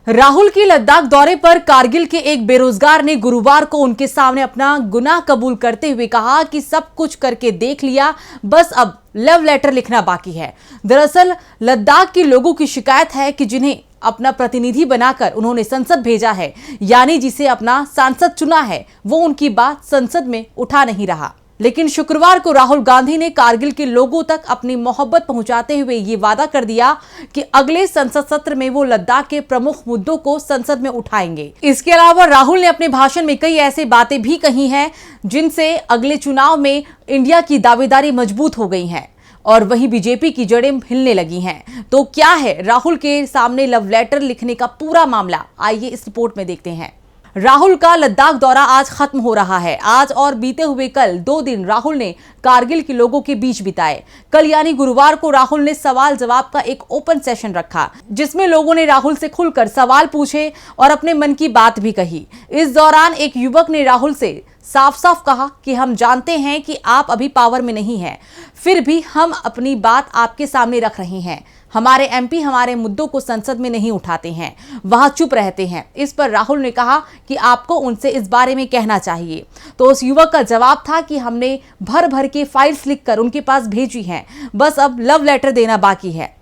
राहुल की लद्दाख दौरे पर कारगिल के एक बेरोजगार ने गुरुवार को उनके सामने अपना गुनाह कबूल करते हुए कहा कि सब कुछ करके देख लिया, बस अब लव लेटर लिखना बाकी है। दरअसल लद्दाख के लोगों की शिकायत है कि जिन्हें अपना प्रतिनिधि बनाकर उन्होंने संसद भेजा है, यानी जिसे अपना सांसद चुना है, वो उनकी बात संसद में उठा नहीं रहा। लेकिन शुक्रवार को राहुल गांधी ने कारगिल के लोगों तक अपनी मोहब्बत पहुंचाते हुए ये वादा कर दिया कि अगले संसद सत्र में वो लद्दाख के प्रमुख मुद्दों को संसद में उठाएंगे। इसके अलावा राहुल ने अपने भाषण में कई ऐसी बातें भी कही हैं जिनसे अगले चुनाव में इंडिया की दावेदारी मजबूत हो गई है और वहीं बीजेपी की जड़ें हिलने लगी हैं। तो क्या है राहुल के सामने लव लेटर लिखने का पूरा मामला, आइए इस रिपोर्ट में देखते हैं। राहुल का लद्दाख दौरा आज खत्म हो रहा है। आज और बीते हुए कल 2 दिन राहुल ने कारगिल के लोगों के बीच बिताए। कल यानी गुरुवार को राहुल ने सवाल जवाब का एक ओपन सेशन रखा, जिसमें लोगों ने राहुल से खुलकर सवाल पूछे और अपने मन की बात भी कही। इस दौरान एक युवक ने राहुल से साफ साफ कहा कि हम जानते हैं कि आप अभी पावर में नहीं हैं, फिर भी हम अपनी बात आपके सामने रख रहे हैं। हमारे एमपी हमारे मुद्दों को संसद में नहीं उठाते हैं, वहां चुप रहते हैं। इस पर राहुल ने कहा कि आपको उनसे इस बारे में कहना चाहिए। तो उस युवक का जवाब था कि हमने भर भर के फाइल्स लिखकर उनके पास भेजी हैं, बस अब लव लेटर देना बाकी है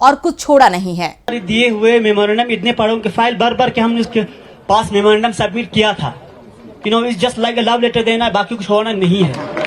और कुछ छोड़ा नहीं है। दिए हुए मेमोरेंडम इतने पढ़ों के फाइल भर भर के हमने उसके पास मेमोरेंडम सबमिट किया था। It's just like a love letter देना, बाकी कुछ होना नहीं है।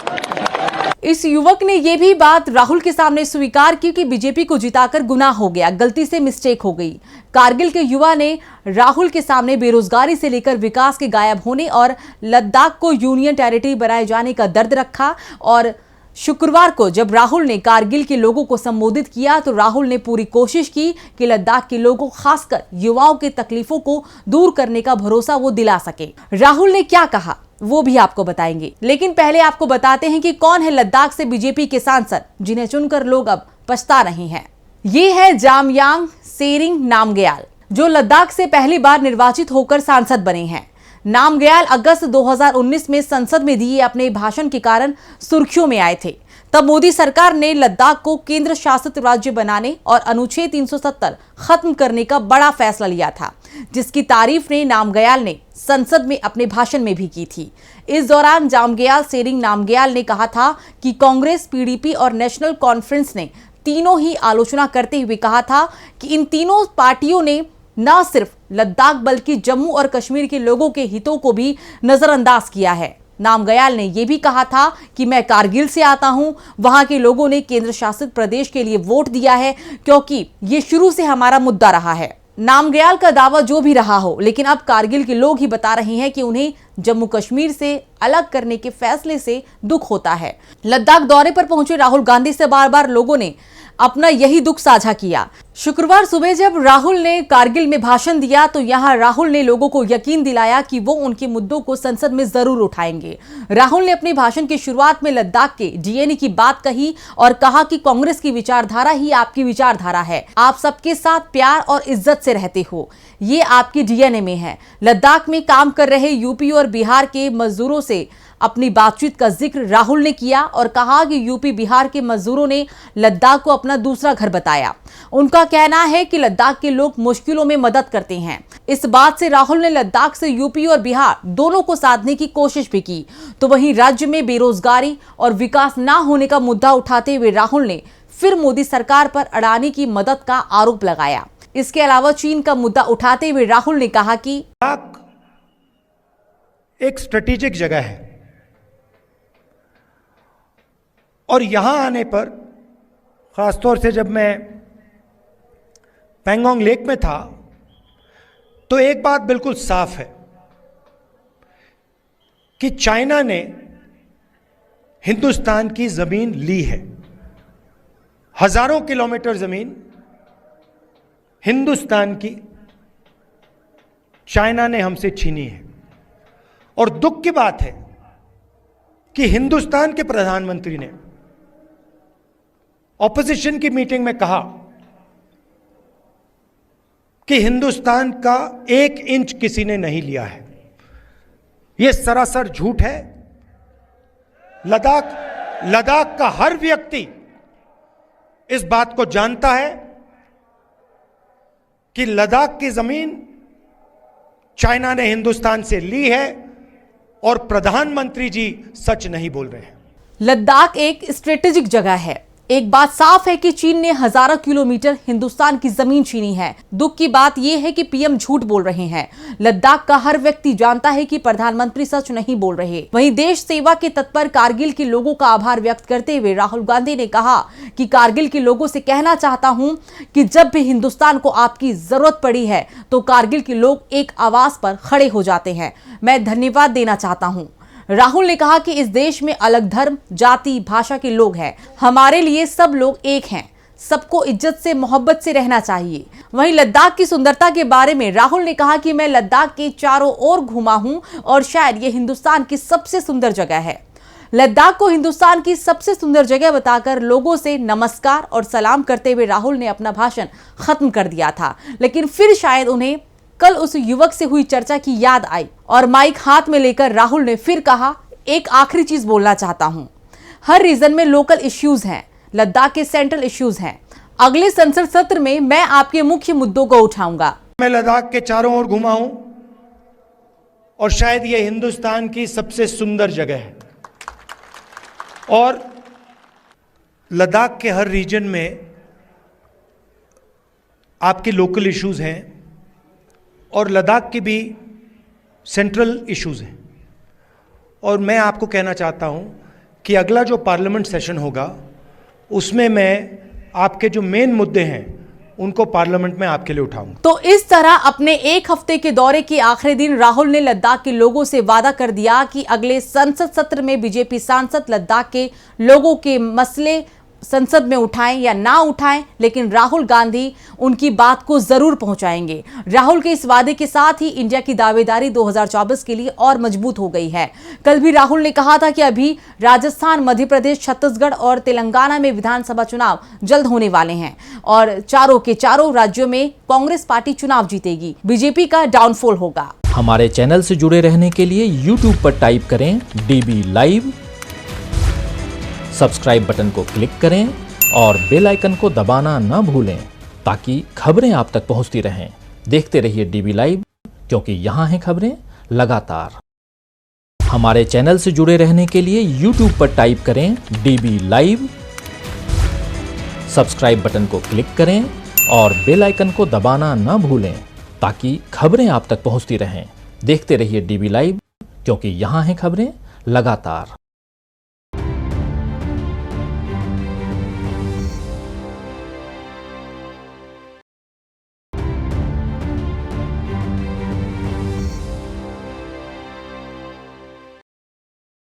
इस युवक ने यह भी बात राहुल के सामने स्वीकार की कि बीजेपी को जिताकर गुनाह हो गया, गलती से मिस्टेक हो गई। कारगिल के युवा ने राहुल के सामने बेरोजगारी से लेकर विकास के गायब होने और लद्दाख को यूनियन टेरिटरी बनाए जाने का दर्द रखा। और शुक्रवार को जब राहुल ने कारगिल के लोगों को संबोधित किया तो राहुल ने पूरी कोशिश की कि लद्दाख के लोगों, खासकर युवाओं की तकलीफों को दूर करने का भरोसा वो दिला सके। राहुल ने क्या कहा वो भी आपको बताएंगे, लेकिन पहले आपको बताते हैं कि कौन है लद्दाख से बीजेपी के सांसद जिन्हें चुनकर लोग अब पछता रहे हैं। ये है जामयांग सेरिंग नामग्याल, जो लद्दाख से पहली बार निर्वाचित होकर सांसद बने हैं। नामग्याल अगस्त 2019 में संसद में दिए अपने भाषण के कारण सुर्खियों में आए थे। तब मोदी सरकार ने लद्दाख को केंद्र शासित राज्य बनाने और अनुच्छेद 370 खत्म करने का बड़ा फैसला लिया था, जिसकी तारीफ ने नामग्याल ने संसद में अपने भाषण में भी की थी। इस दौरान जामग्याल सेरिंग नामग्याल ने कहा था कि कांग्रेस, पीडीपी और नेशनल कॉन्फ्रेंस ने तीनों ही आलोचना करते हुए कहा था कि इन तीनों पार्टियों ने न सिर्फ लद्दाख बल्कि जम्मू और कश्मीर के लोगों के हितों को भी नजरअंदाज किया है। नामग्याल ने यह भी कहा था कि मैं कारगिल से आता हूं, वहां के लोगों ने केंद्र शासित प्रदेश के लिए वोट दिया है क्योंकि ये शुरू से हमारा मुद्दा रहा है। नामग्याल का दावा जो भी रहा हो, लेकिन अब कारगिल के लोग ही बता रहे हैं कि उन्हें जम्मू कश्मीर से अलग करने के फैसले से दुख होता है। लद्दाख दौरे पर पहुंचे राहुल गांधी से बार बार लोगों ने अपना यही दुख साझा किया। शुक्रवार सुबह जब राहुल ने कारगिल में भाषण दिया तो यहां राहुल ने लोगों को यकीन दिलाया कि वो उनके मुद्दों को संसद में जरूर उठाएंगे। राहुल ने अपने भाषण की शुरुआत में लद्दाख के डीएनए की बात कही और कहा कि कांग्रेस की विचारधारा ही आपकी विचारधारा है। आप सबके साथ प्यार और इज्जत से रहते हो, ये आपकी डीएनए में है। लद्दाख में काम कर रहे यूपी और बिहार के मजदूरों से अपनी बातचीत का जिक्र राहुल ने किया और कहा कि यूपी बिहार के मजदूरों ने लद्दाख को अपना दूसरा घर बताया। उनका कहना है कि लद्दाख के लोग मुश्किलों में मदद करते हैं। इस बात से राहुल ने लद्दाख से यूपी और बिहार दोनों को साधने की कोशिश भी की। तो वहीं राज्य में बेरोजगारी और विकास ना होने का मुद्दा उठाते हुए राहुल ने फिर मोदी सरकार पर अडानी की मदद का आरोप लगाया। इसके अलावा चीन का मुद्दा उठाते हुए राहुल ने कहा कि एक स्ट्रेटेजिक जगह है और यहां आने पर, खासतौर से जब मैं पैंगोंग लेक में था, तो एक बात बिल्कुल साफ है कि चाइना ने हिंदुस्तान की जमीन ली है। हजारों किलोमीटर जमीन हिंदुस्तान की चाइना ने हमसे छीनी है। और दुख की बात है कि हिंदुस्तान के प्रधानमंत्री ने ऑपोजिशन की मीटिंग में कहा कि हिंदुस्तान का 1 इंच किसी ने नहीं लिया है। यह सरासर झूठ है। लद्दाख का हर व्यक्ति इस बात को जानता है कि लद्दाख की जमीन चाइना ने हिंदुस्तान से ली है और प्रधानमंत्री जी सच नहीं बोल रहे हैं। लद्दाख एक स्ट्रेटेजिक जगह है। एक बात साफ है कि चीन ने हजारों किलोमीटर हिंदुस्तान की जमीन छीनी है। दुख की बात यह है कि पीएम झूठ बोल रहे हैं। लद्दाख का हर व्यक्ति जानता है कि प्रधानमंत्री सच नहीं बोल रहे। वहीं देश सेवा के तत्पर कारगिल के लोगों का आभार व्यक्त करते हुए राहुल गांधी ने कहा कि कारगिल के लोगों से कहना चाहता हूं कि जब भी हिंदुस्तान को आपकी जरूरत पड़ी है तो कारगिल के लोग एक आवाज पर खड़े हो जाते हैं। मैं धन्यवाद देना चाहता हूं। राहुल ने कहा कि इस देश में अलग धर्म, जाति, भाषा के लोग हैं। हमारे लिए सब लोग एक हैं। सबको इज्जत से, मोहब्बत से रहना चाहिए। वहीं लद्दाख की सुंदरता के बारे में राहुल ने कहा कि मैं लद्दाख के चारों ओर घूमा हूं और शायद ये हिंदुस्तान की सबसे सुंदर जगह है। लद्दाख को हिंदुस्तान की सबसे सुंदर जगह बताकर लोगों से नमस्कार और सलाम करते हुए राहुल ने अपना भाषण खत्म कर दिया था। लेकिन फिर शायद उन्हें कल उस युवक से हुई चर्चा की याद आई और माइक हाथ में लेकर राहुल ने फिर कहा, एक आखिरी चीज बोलना चाहता हूं। हर रीजन में लोकल इश्यूज हैं, लद्दाख के सेंट्रल इश्यूज हैं। अगले संसद सत्र में मैं आपके मुख्य मुद्दों को उठाऊंगा। मैं लद्दाख के चारों ओर घूमा हूं और शायद यह हिंदुस्तान की सबसे सुंदर जगह है। और लद्दाख के हर रीजन में आपके लोकल इश्यूज हैं और लद्दाख के भी सेंट्रल इश्यूज हैं। और मैं आपको कहना चाहता हूं कि अगला जो पार्लियामेंट सेशन होगा उसमें मैं आपके जो मेन मुद्दे हैं उनको पार्लियामेंट में आपके लिए उठाऊंगा। तो इस तरह अपने एक हफ्ते के दौरे के आखिरी दिन राहुल ने लद्दाख के लोगों से वादा कर दिया कि अगले संसद सत्र में बीजेपी सांसद लद्दाख के लोगों के मसले संसद में उठाएं या ना उठाएं, लेकिन राहुल गांधी उनकी बात को जरूर पहुंचाएंगे। राहुल के इस वादे के साथ ही इंडिया की दावेदारी 2024 के लिए और मजबूत हो गई है। कल भी राहुल ने कहा था कि अभी राजस्थान, मध्य प्रदेश, छत्तीसगढ़ और तेलंगाना में विधानसभा चुनाव जल्द होने वाले हैं और चारों के चारों राज्यों में कांग्रेस पार्टी चुनाव जीतेगी। बीजेपी का डाउनफॉल होगा। हमारे चैनल से जुड़े रहने के लिए YouTube पर टाइप करें DB लाइव, सब्सक्राइब बटन को क्लिक करें और बेल आइकन को दबाना न भूलें ताकि खबरें आप तक पहुंचती रहें। देखते रहिए DB लाइव, क्योंकि यहां हैं खबरें लगातार। हमारे चैनल से जुड़े रहने के लिए YouTube पर टाइप करें DB लाइव, सब्सक्राइब बटन को क्लिक करें और बेल आइकन को दबाना न भूलें ताकि खबरें आप तक पहुंचती रहें। देखते रहिए DB लाइव, क्योंकि यहां हैं खबरें लगातार।